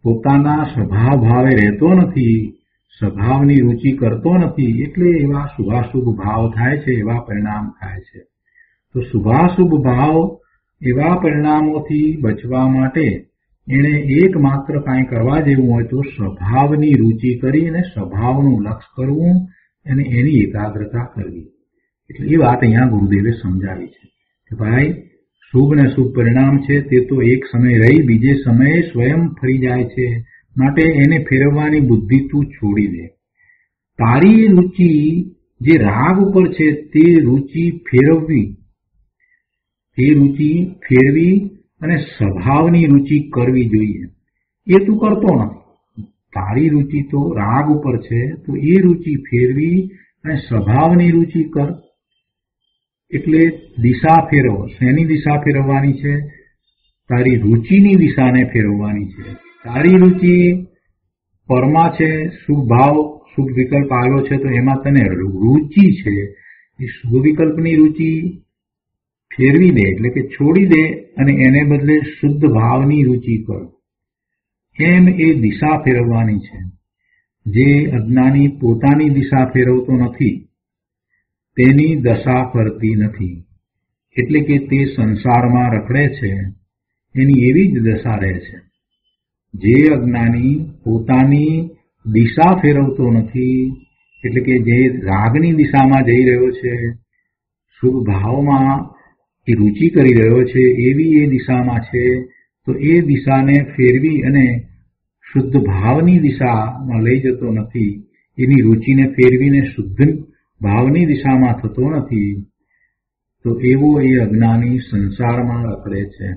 પોતાના સ્વભાવ ભાવે રહેતો નથી, સ્વભાવની રુચિ કરતો નથી, એટલે એવા શુભાશુભ ભાવ થાય છે, એવા પરિણામ થાય છે. તો શુભાશુભ ભાવ એવા પરિણામોથી બચવા માટે એણે એકમાત્ર કાંઈ કરવા જેવું હોય તો સ્વભાવની રુચિ કરીને સ્વભાવનું લક્ષ કરવું અને એની એકાગ્રતા કરવી. એટલે એ વાત અહીંયા ગુરુદેવે સમજાવી છે કે ભાઈ શુભ ને શુભ પરિણામ છે તે તો એક સમય રહી બીજે સમયે સ્વયં ફરી જાય છે, માટે એને ફેરવવાની બુદ્ધિ તું છોડી દે. તારી રુચિ જે રાગ ઉપર છે તે રુચિ ફેરવી અને સ્વભાવની રુચિ કરવી જોઈએ. એ તું કરતો નથી. તારી રુચિ તો રાગ ઉપર છે, તો એ રુચિ ફેરવી અને સ્વભાવની રુચિ કર. એટલે દિશા ફેરવો. શેની દિશા ફેરવવાની છે? તારી રુચિની દિશાને ફેરવવાની છે. તારી રુચિ પરમાં છે, શુભ ભાવ શુભ વિકલ્પ આવ્યો છે, તો એમાં તને રુચિ છે. એ શુભ વિકલ્પની રુચિ ફેરવી દે, એટલે કે છોડી દે અને એને બદલે શુદ્ધ ભાવની રુચિ કર. એમ એ દિશા ફેરવવાની છે. જે અજ્ઞાની પોતાની દિશા ફેરવતો નથી તેની દશા ફરતી નથી. એટલે કે તે સંસારમાં રખડે છે, એની એવી જ દશા રહે છે. જે અજ્ઞાની પોતાની દિશા ફેરવતો નથી, એટલે કે જે રાગની દિશામાં જઈ રહ્યો છે, શુભ ભાવમાં એ રુચિ કરી રહ્યો છે, એવી એ દિશામાં છે, તો એ દિશાને ફેરવી અને શુદ્ધ ભાવની દિશામાં લઈ જતો નથી. એની રુચિને ફેરવીને શુદ્ધ ભાવની દિશામાં થતો નથી, તો એવો એ અજ્ઞાની સંસારમાં રખડે છે.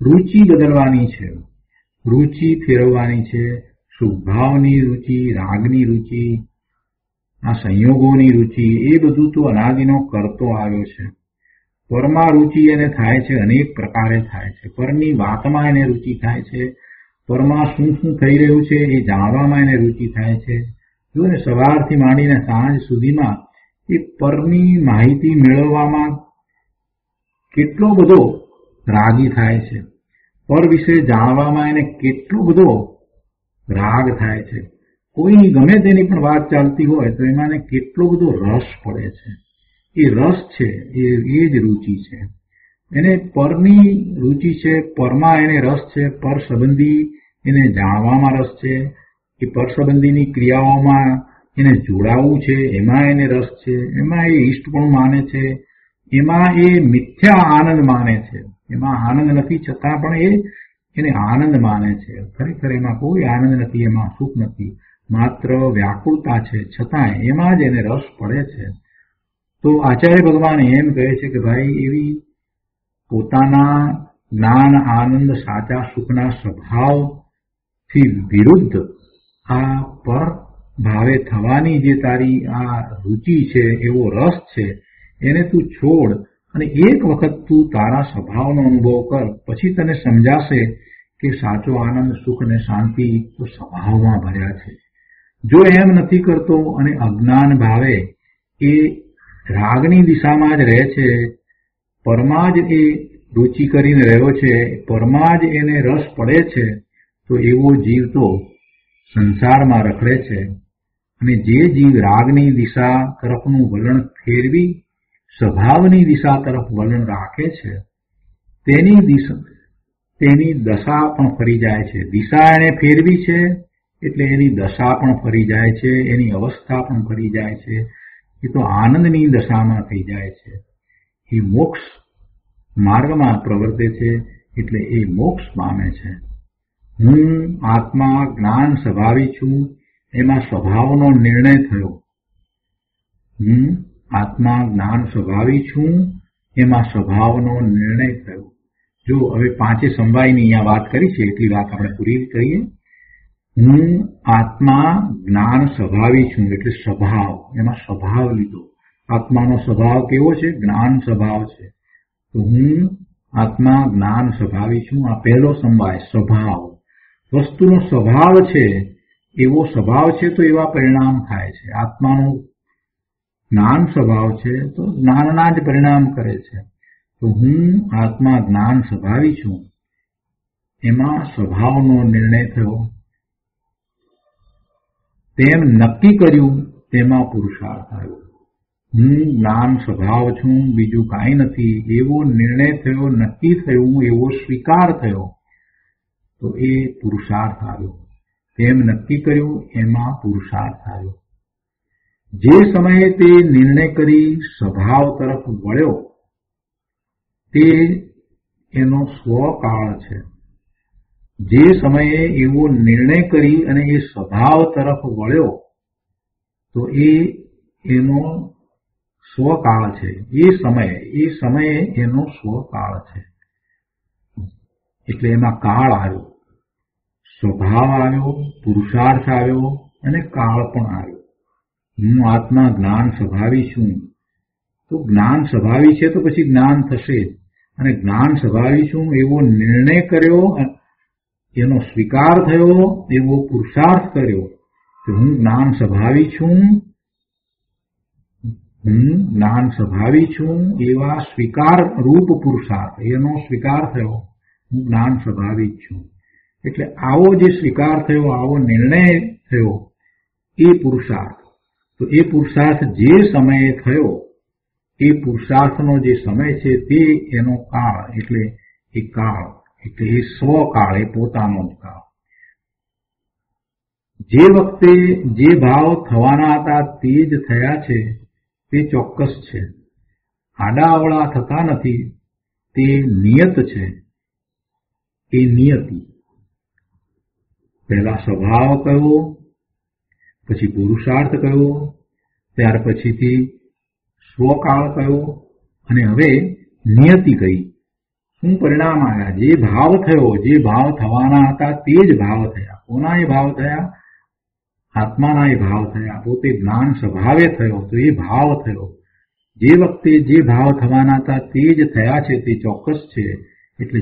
રુચિ બદલવાની છે, રુચિ ફેરવવાની છે. શુભ ભાવની રુચિ, રાગની રુચિ, આ સંયોગોની રુચિ, એ બધું તો અનાદિનો કરતો આવ્યો છે. પરમાં રુચિ એને થાય છે, અનેક પ્રકારે થાય છે. પરની વાતમાં એને રુચિ થાય છે. પરમાં શું શું થઈ રહ્યું છે એ જાણવામાં એને રુચિ થાય છે. જો ને સવારથી માંડીને સાંજ સુધીમાં એ પરની માહિતી મેળવવામાં કેટલો બધો રાગી થાય છે. પર વિશે જાણવામાં એને કેટલો બધો રાગ થાય છે. કોઈની ગમે તેની પણ વાત ચાલતી હોય તો એમાં એને કેટલો બધો રસ પડે છે. એ રસ છે, એ જ રુચિ છે. એને પરની રુચિ છે, પરમાં એને રસ છે. પર સંબંધી એને જાણવામાં રસ છે. એ પર સંબંધીની ક્રિયાઓમાં એને જોડાવવું છે, એમાં એને રસ છે. એમાં એ ઈષ્ટપણું માને છે. એમાં એ મિથ્યા આનંદ માને છે. એમાં આનંદ નથી છતાં પણ એને આનંદ માને છે. ખરેખર એમાં કોઈ આનંદ નથી, એમાં સુખ નથી, માત્ર વ્યાકુળતા છે. છતાંય એમાં જ એને રસ પડે છે. તો આચાર્ય ભગવાન એમ કહે છે કે ભાઈ એવી પોતાના જ્ઞાન આનંદ સાચા સુખના સ્વભાવથી વિરુદ્ધ આ પર ભાવે થવાની જે તારી આ રુચિ છે, એવો રસ છે, એને તું છોડ અને એક વખત તું તારા સ્વભાવનો અનુભવ કર. પછી તને સમજાશે કે સાચો આનંદ સુખ અને શાંતિ તો સ્વભાવમાં ભર્યા છે. જો એમ નથી કરતો અને અજ્ઞાન ભાવે એ રાગની દિશામાં જ રહે છે, પરમાં જ એ રુચિ કરીને રહ્યો છે, પરમાં જ એને રસ પડે છે, તો એવો જીવ તો સંસારમાં રખડે છે. અને જે જીવ રાગની દિશા તરફનું વલણ ફેરવી સ્વભાવની દિશા તરફ વલણ રાખે છે, તેની દશા પણ ફરી જાય છે. દિશા એને ફેરવી છે એટલે એની દશા પણ ફરી જાય છે, એની અવસ્થા પણ ફરી જાય છે. એ તો આનંદની દશામાં થઈ જાય છે. એ મોક્ષ માર્ગમાં પ્રવર્તે છે, એટલે એ મોક્ષ પામે છે. હું આત્મા જ્ઞાન સ્વભાવી છું, એમાં સ્વભાવનો નિર્ણય થયો. હું આત્મા જ્ઞાન સ્વભાવી છું, એમાં સ્વભાવનો નિર્ણય થયો. જો હવે પાંચે સમવાયની અહીંયા વાત કરી છે, એટલી વાત આપણે પૂરી કરીએ. હું આત્મા જ્ઞાન સ્વભાવી છું, એટલે સ્વભાવ, એમાં સ્વભાવ લીધો. આત્માનો સ્વભાવ કેવો છે? જ્ઞાન સ્વભાવ છે. તો હું આત્મા જ્ઞાન સ્વભાવી છું. આ પહેલો સમવાય, સ્વભાવ. વસ્તુનો સ્વભાવ છે, એવો સ્વભાવ છે તો એવા પરિણામ થાય છે. આત્માનો જ્ઞાન સ્વભાવ છે તો જ્ઞાનના જ પરિણામ કરે છે. તો હું આત્મા જ્ઞાન સ્વભાવી છું, એમાં સ્વભાવનો નિર્ણય થયો. તેમ નક્કી કર્યું, તેમાં પુરુષાર્થ આવ્યો. હું જ્ઞાન સ્વભાવ છું, બીજું કાંઈ નથી, એવો નિર્ણય થયો, નક્કી થયું, એવો સ્વીકાર થયો, તો એ પુરુષાર્થ આવ્યો. તેમ નક્કી કર્યું, એમાં પુરુષાર્થ આવ્યો. જે સમયે તે નિર્ણય કરી સ્વભાવ તરફ વળ્યો તે એનો સ્વકાળ છે. જે સમયે એવો નિર્ણય કરી અને એ સ્વભાવ તરફ વળ્યો તો એનો સ્વકાળ છે. એ સમયે એનો સ્વકાળ છે. એટલે એમાં કાળ આવ્યો, સ્વભાવ આવ્યો, પુરુષાર્થ આવ્યો અને કાળ પણ આવ્યો. હું આત્મા જ્ઞાન સ્વભાવી છું. તો જ્ઞાન સ્વભાવી છે તો પછી જ્ઞાન થશે જ. અને જ્ઞાન સ્વભાવી છું એવો નિર્ણય કર્યો, એનો સ્વીકાર થયો, એવો પુરુષાર્થ કર્યો કે હું જ્ઞાન સ્વભાવી છું, એવા સ્વીકાર રૂપ પુરુષાર્થ, એનો સ્વીકાર થયો, હું જ્ઞાન સ્વભાવી છું. એટલે આવો જે સ્વીકાર થયો, આવો નિર્ણય થયો, એ પુરુષાર્થ. તો એ પુરુષાર્થ જે સમયે થયો, એ પુરુષાર્થનો જે સમય છે તે એનો કાળ, એટલે એ કાળ, એટલે એ સ્વકાળ, એ પોતાનો જ કાળ. જે વખતે જે ભાવ થવાના હતા તે જ થયા છે તે ચોક્કસ છે. આડાઅવળા થતા નથી, તે નિયત છે. એ નિયતિ. પહેલા સ્વભાવ કયો, પછી પુરુષાર્થ કયો, ત્યાર પછીથી સ્વકાળ કયો, અને હવે નિયતિ કઈ. શું પરિણામ આવ્યા? જે ભાવ થયો, જે ભાવ થવાના હતા તે જ ભાવ થયા. કોના એ ભાવ થયા? આત્માના એ ભાવ થયા. પોતે જ્ઞાન સ્વભાવે થયો તો એ ભાવ થયો. જે વખતે જે ભાવ થવાના હતા તે જ થયા છે તે ચોક્કસ છે. એટલે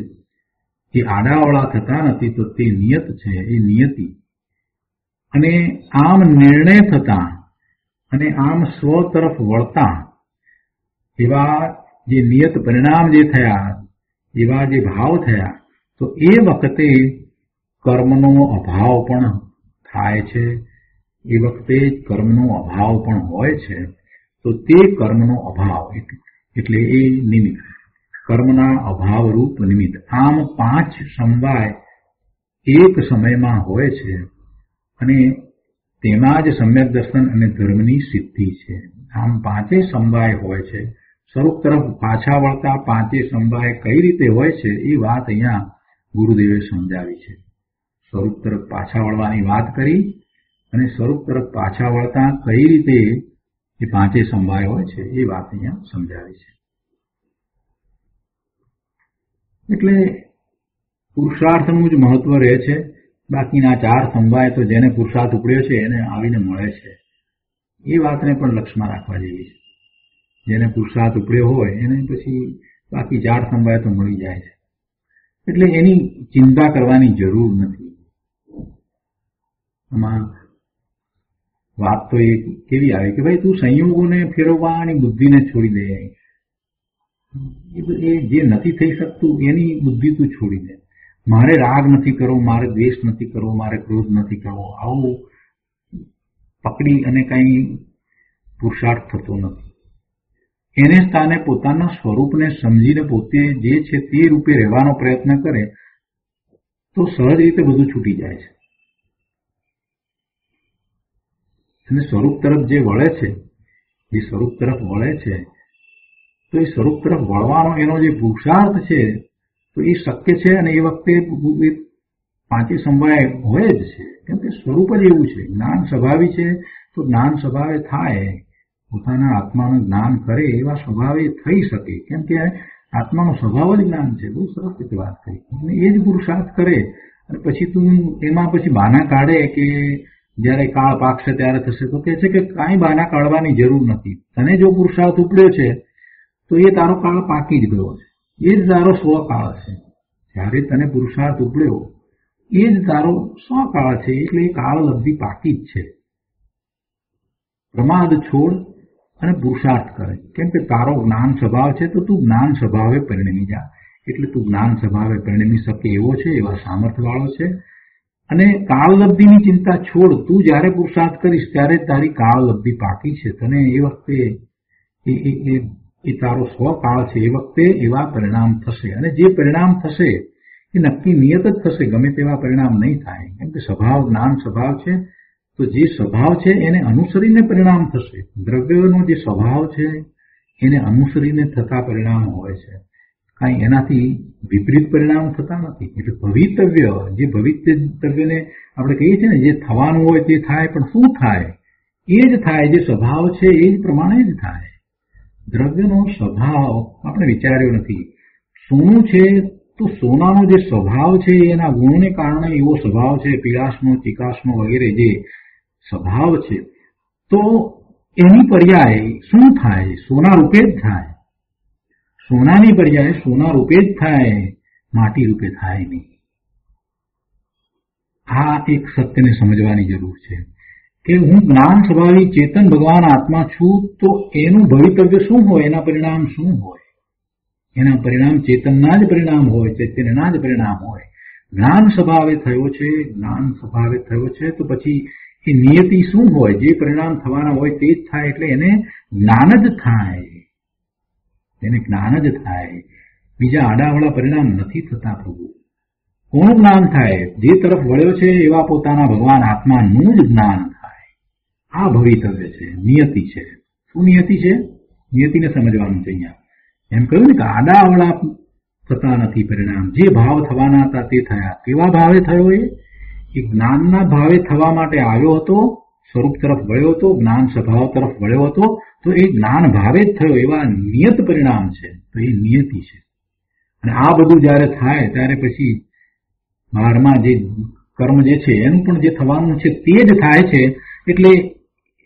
એ આડાઅવળા થતા નથી, તો તે નિયત છે, એ નિયતિ. અને આમ નિર્ણય થતા અને આમ સ્વ તરફ વળતા એવા જે નિયત પરિણામ જે થયા, એવા જે ભાવ થયા, તો એ વખતે કર્મનો અભાવ પણ થાય છે. એ વખતે કર્મનો અભાવ પણ હોય છે. તો તે કર્મનો અભાવ એટલે એ નિમિત્ત, કર્મના અભાવરૂપ નિમિત્ત. આમ 5 સમવાય એક સમયમાં હોય છે અને તેમાં જ સમ્યક દર્શન અને ધર્મની સિદ્ધિ છે. આમ 5 સમવાય હોય છે. સ્વરૂપ તરફ પાછા વળતા 5 સમવાય કઈ રીતે હોય છે એ વાત અહીંયા ગુરુદેવે સમજાવી છે. સ્વરૂપ તરફ પાછા વળવાની વાત કરી અને સ્વરૂપ તરફ પાછા વળતા કઈ રીતે એ 5 સમવાય હોય છે એ વાત અહીંયા સમજાવી છે. એટલે પુરુષાર્થનું જ મહત્વ રહે છે. બાકીના 4 સમવાય તો જેને પુરુષાર્થ ઉપડ્યો છે એને આવીને મળે છે. એ વાતને પણ લક્ષમાં રાખવા જેવી છે. જેને પુરુષાર્થ ઉપડ્યો હોય એને પછી બાકી 4 સમવાય તો મળી જાય છે. એટલે એની ચિંતા કરવાની જરૂર નથી. આમાં વાત તો એ કેવી આવે કે ભાઈ તું સંયોગોને ફેરવવાની બુદ્ધિને છોડી દે. એ જે નથી થઈ શકતું એની બુદ્ધિ તું છોડી દે. મારે રાગ નથી કરવો, મારે દ્વેષ નથી કરવો, મારે ક્રોધ નથી કરવો, આવું પકડી અને કઈ પુરુષાર્થ થતો નથી. એને સ્થાને પોતાના સ્વરૂપને સમજીને પોતે જે છે તે રૂપે રહેવાનો પ્રયત્ન કરે તો સહજ રીતે બધું છૂટી જાય છે. અને સ્વરૂપ તરફ જે વળે છે, જે સ્વરૂપ તરફ વળે છે, તો એ સ્વરૂપ તરફ વળવાનો એનો જે પુરુષાર્થ છે તો એ શક્ય છે. અને એ વખતે 5 સમવાય હોય જ છે, કેમ કે સ્વરૂપ જ એવું છે. જ્ઞાન સ્વભાવી છે તો જ્ઞાન સ્વભાવે થાય. પોતાના આત્માનું જ્ઞાન કરે એવા સ્વભાવે થઈ શકે, કેમ કે આત્માનો સ્વભાવ જ જ્ઞાન છે. બહુ સરસ રીતે વાત કરી. અને એ જ પુરુષાર્થ કરે અને પછી તું એમાં પછી બહાના કાઢે કે જયારે કાળ પાકશે ત્યારે થશે, તો કહે છે કે કાંઈ બહાના કાઢવાની જરૂર નથી. તને જો પુરુષાર્થ ઉપડ્યો છે તો એ તારો કાળ પાકી જ ગયો છે. એ જ તારો સ્વકાળ છે. જ્યારે તને પુરુષાર્થ ઉપડ્યો એ જ તારો સ્વકાળ છે. એટલે એ કાળ લબ્ધિ પાકી જ છે. પ્રમાદ છોડ અને પુરુષાર્થ કરે, કેમ કે તારો જ્ઞાન સ્વભાવ છે તો તું જ્ઞાન સ્વભાવે પરિણમી જા. એટલે તું જ્ઞાન સ્વભાવે પરિણમી શકે એવો છે, એવા સામર્થ્ય વાળો છે. અને કાળલબ્ધિની ચિંતા છોડ. તું જયારે પુરુષાર્થ કરીશ ત્યારે તારી કાળલબ્ધિ પાકી છે. તને એ વખતે એ તારો સ્વકાળ છે. એ વખતે એવા પરિણામ થશે. અને જે પરિણામ થશે એ નક્કી નિયત જ થશે. ગમે તેવા પરિણામ નહીં થાય, કેમ કે સ્વભાવ જ્ઞાન સ્વભાવ છે. તો જે સ્વભાવ છે એને અનુસરીને પરિણામ થશે. દ્રવ્યનો જે સ્વભાવ છે એને અનુસરીને થતા પરિણામ હોય છે. કાંઈ એનાથી વિપરીત પરિણામ થતા નથી. એટલે ભવિતવ્ય, જે ભવિતવ્યને આપણે કહીએ છીએ ને, જે થવાનું હોય તે થાય, પણ શું થાય એ જ થાય, જે સ્વભાવ છે એ જ પ્રમાણે જ થાય. દ્રવ્યનો સ્વભાવ આપણે વિચાર્યો નથી. સોનું છે તો સોનાનો જે સ્વભાવ છે એના ગુણોને કારણે એવો સ્વભાવ છે, પીળાશનો, ચીકાશનો વગેરે જે સ્વભાવ છે, તો એની પર્યાય શું થાય? સોના રૂપે જ થાય. સોનાની પર્યાય સોના રૂપે જ થાય, માટી રૂપે થાય નહીં. આ એક સત્યને સમજવાની જરૂર છે કે હું જ્ઞાન સ્વભાવી ચેતન ભગવાન આત્મા છું, તો એનું ભવિતવ્ય શું હોય, એના પરિણામ શું હોય? એના પરિણામ ચેતનના જ પરિણામ હોય, ચૈતન્યના જ પરિણામ હોય. જ્ઞાન સ્વભાવે થયો છે, જ્ઞાન સ્વભાવે થયો છે, તો પછી એ નિયતિ શું હોય? જે પરિણામ થવાના હોય તે જ થાય. એટલે એને જ્ઞાન જ થાય, એને જ્ઞાન જ થાય. બીજા આડાવડા પરિણામ નથી થતા. પ્રભુ કોનું જ્ઞાન થાય? જે તરફ વળ્યો છે એવા પોતાના ભગવાન આત્માનું જ જ્ઞાન થાય. આ ભવિતવ્ય છે, નિયતિ છે. શું નિયતિ છે? નિયતિને સમજવાનું છે. અહીંયા એમ કહ્યું ને કે આડાવડા થતા નથી પરિણામ. જે ભાવ થવાના હતા તે થયા. કેવા ભાવે થયો? એ જ્ઞાનના ભાવે થવા માટે આવ્યો હતો, સ્વરૂપ તરફ વળ્યો હતો, જ્ઞાન સ્વભાવ તરફ વળ્યો હતો, તો એ જ્ઞાન ભાવે જ થયો. એવા નિયત પરિણામ છે, તો એ નિયતિ છે. અને આ બધું જયારે થાય ત્યારે પછી બહારમાં જે કર્મ જે છે એનું પણ જે થવાનું છે તે જ થાય છે. એટલે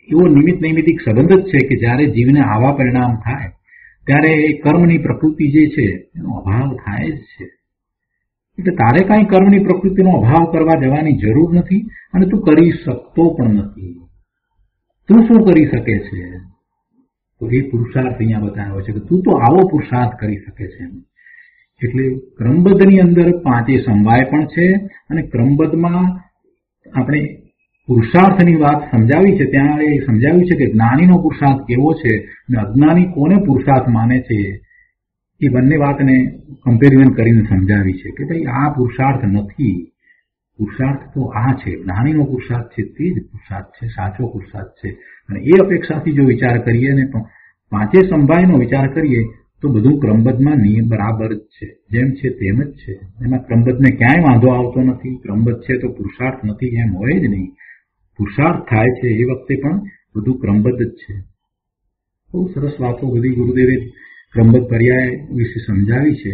એવો નિમિત્ત નૈમિત્તિક સંબંધ જ છે કે જયારે જીવને આવા પરિણામ થાય ત્યારે એ કર્મની પ્રકૃતિ જે છે એનો અભાવ થાય જ છે. એટલે તારે કાંઈ કર્મની પ્રકૃતિનો અભાવ કરવા જવાની જરૂર નથી, અને તું કરી શકતો પણ નથી. તું શું કરી શકે છે? તો એ પુરુષાર્થ અહીંયા બતાવ્યો છે કે તું તો આવો પુરુષાર્થ કરી શકે છે. એટલે ક્રમબદ્ધની અંદર પાંચે સમવાય પણ છે, અને ક્રમબદ્ધમાં આપણે પુરુષાર્થની વાત સમજાવી છે. ત્યાં એ સમજાવ્યું છે કે જ્ઞાનીનો પુરુષાર્થ કેવો છે અને અજ્ઞાની કોને પુરુષાર્થ માને છે. એ બંને વાતને કમ્પેરિઝન કરીને સમજાવી છે કે ભાઈ આ પુરુષાર્થ નથી, પુરુષાર્થ તો આ છે. જ્ઞાનીનો પુરુષાર્થ છે તે જ પુરુષાર્થ છે, સાચો પુરુષાર્થ છે. અને એ અપેક્ષાથી જો વિચાર કરીએ ને પાંચે સમવાયનો વિચાર કરીએ તો બધું ક્રમબદ્ધમાં નિયમ બરાબર જ છે, જેમ છે તેમ જ છે. એમાં ક્રમબદ્ધને ક્યાંય વાંધો આવતો નથી. ક્રમબદ્ધ છે તો પુરુષાર્થ નથી એમ હોય જ નહીં. પુરુષાર્થ થાય છે એ વખતે પણ બધું ક્રમબદ્ધ જ છે. બહુ સરસ વાતો બધી ગુરુદેવે ક્રમબદ્ધ પર્યાય વિશે સમજાવી છે.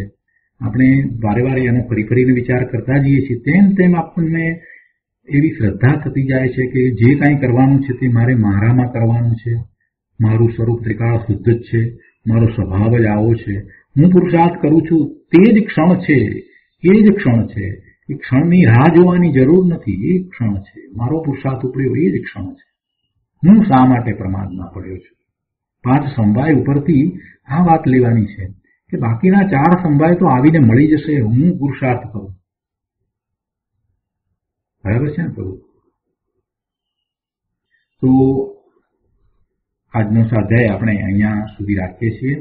આપણે વારે વારે એનો ફરી ફરીને વિચાર કરતા જઈએ છીએ, તેમ તેમ આપણને એવી શ્રદ્ધા થતી જાય છે કે જે કાંઈ કરવાનું છે તે મારે મારામાં કરવાનું છે. મારું સ્વરૂપ ત્રિકાળ શુદ્ધ જ છે, મારો સ્વભાવ જ આવો છે. હું પુરુષાર્થ કરું છું તે જ ક્ષણ છે, એ જ ક્ષણ છે. એ ક્ષણની રાહ જોવાની જરૂર નથી. એ ક્ષણ છે. મારો પુરુષાર્થ ઉપડ્યો એ જ ક્ષણ છે. હું શા માટે પ્રમાદમાં પડ્યો છું? પાંચ સમવાય ઉપરથી આ વાત લેવાની છે કે બાકીના ચાર સમવાય તો આવીને મળી જશે. હું પુરુષાર્થ કરું. બરાબર છે ને પ્રભુ? તો આજનો સ્વાધ્યાય આપણે અહીંયા સુધી રાખીએ છીએ.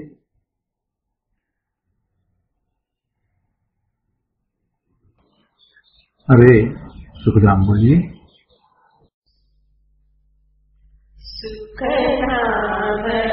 હવે સુખધામ બોલીએ. સુખધામ